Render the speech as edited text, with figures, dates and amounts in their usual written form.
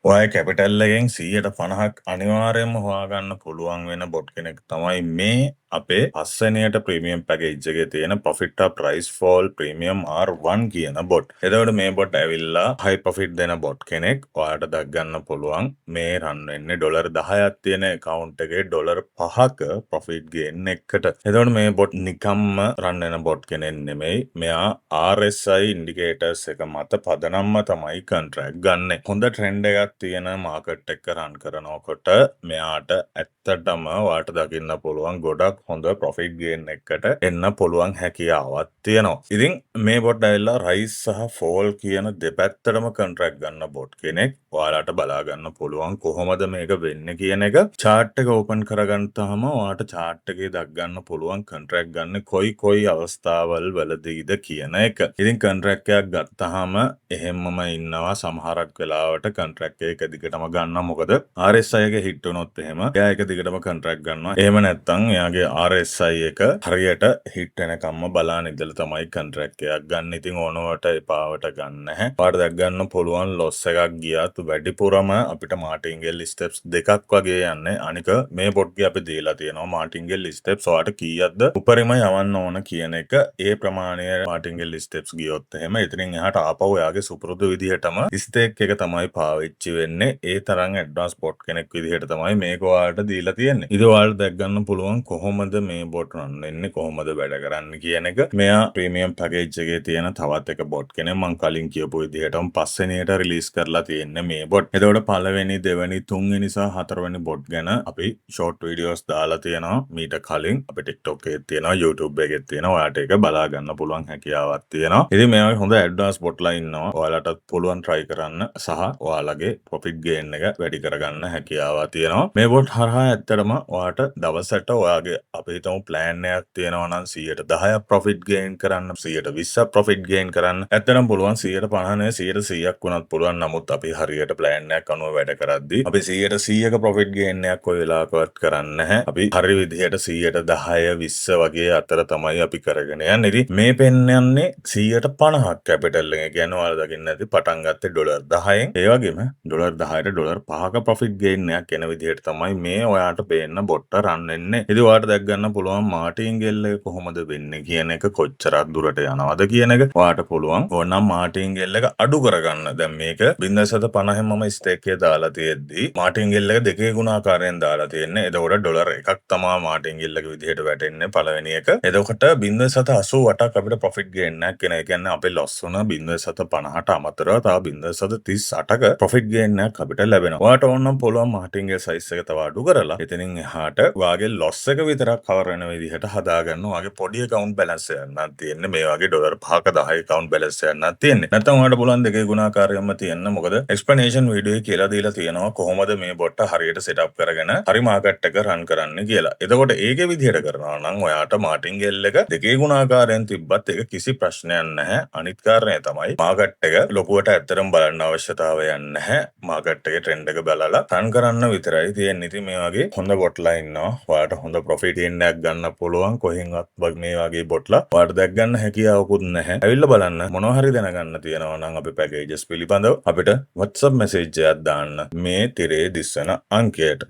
ඔය කැපිටල් එකෙන් 150ක් අනිවාර්යයෙන්ම හොයාගන්න පුළුවන් වෙන බොට් කෙනෙක් තමයි මේ අපේ පස්වෙනියට ප්‍රීමියම් පැකේජ් එකේ තියෙන Profit or Price Fall Premium R1 කියන බොට්. එතකොට මේ බොට් ඇවිල්ලා high profit දෙන බොට් කෙනෙක්. ඔයාලට දක් ගන්න පුළුවන් මේ රන් වෙන්නේ $10ක් තියෙන account එකේ $5ක profit gain එකකට. එතකොට මේ බොට් නිකම්ම රන් වෙන බොට් කෙනෙක් නෙමෙයි. මෙයා RSI indicators එක මත පදනම්ම තමයි contract ගන්නෙ. හොඳ trend එකක් තියෙන මාකට් එක රන් කරනකොට මෙයාට ඇත්තටම ඔයාලට දකින්න පුළුවන් ගොඩක් හොඳ ප්‍රොෆිට් ගේන් එකකට එන්න පුළුවන් හැකියාවක් තියෙනවා. ඉතින් මේ බොට් ඇවිල්ලා රයිස් සහ ෆෝල් කියන දෙපැත්තටම කොන්ට්‍රැක්ට් ගන්න බොට් කෙනෙක්. ඔයාලට බලා ගන්න පුළුවන් කොහොමද මේක වෙන්නේ කියන එක. chart එක ඕපන් කරගත්තාම ඔයාලට chart එකේ දක් ගන්න පුළුවන් කොන්ට්‍රැක්ට් ගන්න කොයි අවස්ථාවල් වලදීද කියන එක. ඉතින් කොන්ට්‍රැක්ට් එකක් ගත්තාම එහෙම්මම ඉන්නවා සමහරක් වෙලාවට කොන්ට්‍රැක්ට් එක දිගටම ගන්න. මොකද RSI එක හිට් වුණොත් එහෙම එයා එක දිගටම කොන්ට්‍රැක්ට් ගන්නවා. එහෙම නැත්නම් එයාගේ RSI එක හරියට හිට් වෙනකම්ම බලාන ඉඳලා තමයි කොන්ට්‍රැක්ට් එකක් ගන්න. ඉතින් ඕනවට එපාවට ගන්න නැහැ. පාට දැක් ගන්න පුළුවන් ලොස් එකක් ගියත් වැඩිපුරම අපිට මාටින්ගෙල් ස්ටෙප්ස් දෙකක් වගේ යන්නේ. අනික මේ බොට්ගේ අපි දීලා තියෙනවා මාටින්ගෙල් ස්ටෙප්ස් ඔයාලට කීයක්ද උපරිම යවන්න ඕන කියන එක. ඒ ප්‍රමාණය මාටින්ගෙල් ස්ටෙප්ස් ගියොත් එහෙම එතනින් එහාට ආපහු එයාගේ සුපුරුදු විදිහටම ස්ටේක් එක තමයි පාවිච්චි වෙන්නේ. ඒ තරම් ඇඩ්වාන්ස් බොට් කෙනෙක් විදිහට තමයි මේක ඔයාලට දීලා තියෙන්නේ. ඉතින් ඔයාලට දැක් ගන්න පුළුවන් කොහොමද මේ බොට් රන් වෙන්නේ කොහොමද වැඩ කරන්නේ කියන එක. මෙයා ප්‍රීමියම් පැකේජ් එකේ තියෙන තවත් එක බොට් කෙනෙක්. මම කලින් කියපු විදිහටම පස්වෙනියට රිලීස් කරලා තියෙන්නේ මේ බොට්. එතකොට පළවෙනි දෙවෙනි තුන්වෙනි සහ හතරවෙනි බොට් ගැන අපි ෂෝට් වීඩියෝස් දාලා තියෙනවා. මීට කලින් අපි TikTok එකේ තියෙනවා YouTube එකේ තියෙනවා. ඔයාලට ඒක බලා ගන්න පුළුවන් හැකියාවක් තියෙනවා. ඉතින් මේ වගේ හොඳ ඇඩ්වාන්ස් බොට්ලා ඉන්නවා. ඔයාලටත් පුළුවන් try කරන්න සහ ඔයාලගේ profit gain එක වැඩි කරගන්න හැකියාවක් තියෙනවා. මේ බොට් හරහා ඇත්තටම ඔයාට දවසට ඔයාගේ අපි හිතමු plan එකක් තියෙනවා නම් 10% profit gain කරන්න 120ක් profit gain කරන්න ඇත්තටම පුළුවන් 150 නෙවෙයි 100ක් වුණත් පුළුවන්. නමුත් අපි හරියට plan එකක් අනුව වැඩ කරද්දී අපි 100ක profit gain එකක් කොයි වෙලාවකවත් කරන්නේ නැහැ. අපි හරි විදිහට 110 20 වගේ අතර තමයි අපි කරගෙන යන්නේ. ඉතින් මේ පෙන්වන්නේ 150ක් කැපිටල් එක කියන්නේ ඔයාලා දකින්න ඇති පටන් ගත්තේ $10න්. ඒ වගේම $10ට $5ක profit gain එකක් එන විදිහට තමයි මේ ඔයාට පේන්න බොට්ට රන් වෙන්නේ. ඉතින් ඔයාට දැක් ගන්න පුළුවන් මාටින්ගෙල් එක කොහොමද වෙන්නේ කියන එක කොච්චරක් දුරට යනවද කියන එක. ඔයාට පුළුවන් ඕනනම් මාටින්ගෙල් එක අඩු කරගන්න. දැන් මේක 0.50න් මම ස්ටේක් එක දාලා තියෙද්දි මාටින්ගෙල් එක දෙකේ ගුණාකාරයෙන් දාලා තියෙන්නේ. එතකොට ඩොලර් එකක් තමයි මාටින්ගෙල් එක විදිහට වැටෙන්නේ පළවෙනි එක. එතකොට 0.88ක් අපිට profit gain එකක් එන. ඒ කියන්නේ අපේ loss වුණ 0.50ට අමතරව තව 0.38ක profit gain එකක් අපිට ලැබෙනවා. ඔයාට ඕනනම් පුළුවන් මාටින්ගෙල් size එක තව අඩු කරලා එතනින් එහාට ඔයාගේ loss එක විතරක් cover වෙන විදිහට හදාගන්න. ඔයාගේ පොඩි account balance එකක් තියෙන්නේ. මේ වගේ $5ක 10 account balance එකක් තියෙන්නේ. නැත්නම් ඔයාට පුළුවන් දෙකේ ගුණාකාරයෙන්ම තියෙන්න. මොකද explanation video එකේ කියලා දීලා තියෙනවා කොහොමද මේ බොට්ට හරියට setup කරගෙන හරි market එක run කරන්න කියලා. එතකොට ඒකේ විදිහට කරනවා නම් ඔයාට මාටින්ගෙල් එක දෙකේ ගුණාකාරයෙන් තිබ්බත් ඒක කිසි ප්‍රශ්නයක් නැහැ. අනිත් කාරණය තමයි market එක ලොකුවට ඇත්තටම බලන්න අවශ්‍යතාවයක් නැහැ. market එකේ trend එක බලලා run කරන්න විතරයි තියෙන්නේ. ඉතින් මේ වගේ හොඳ බොට්ලා ඉන්නවා. ඔයාට හොඳ profit gain එකක් ගන්න පුළුවන්. කොහෙන්වත් මේ වගේ බොට්ලා ඔයාට දැක් ගන්න හැකියාවකුත් නැහැ. ඇවිල්ලා බලන්න මොනවා හරි දැනගන්න තියෙනවා නම් අපේ packages පිළිබඳව අපිට WhatsApp message එකක් දාන්න මේ තිරේ දිස්සන අංකයට.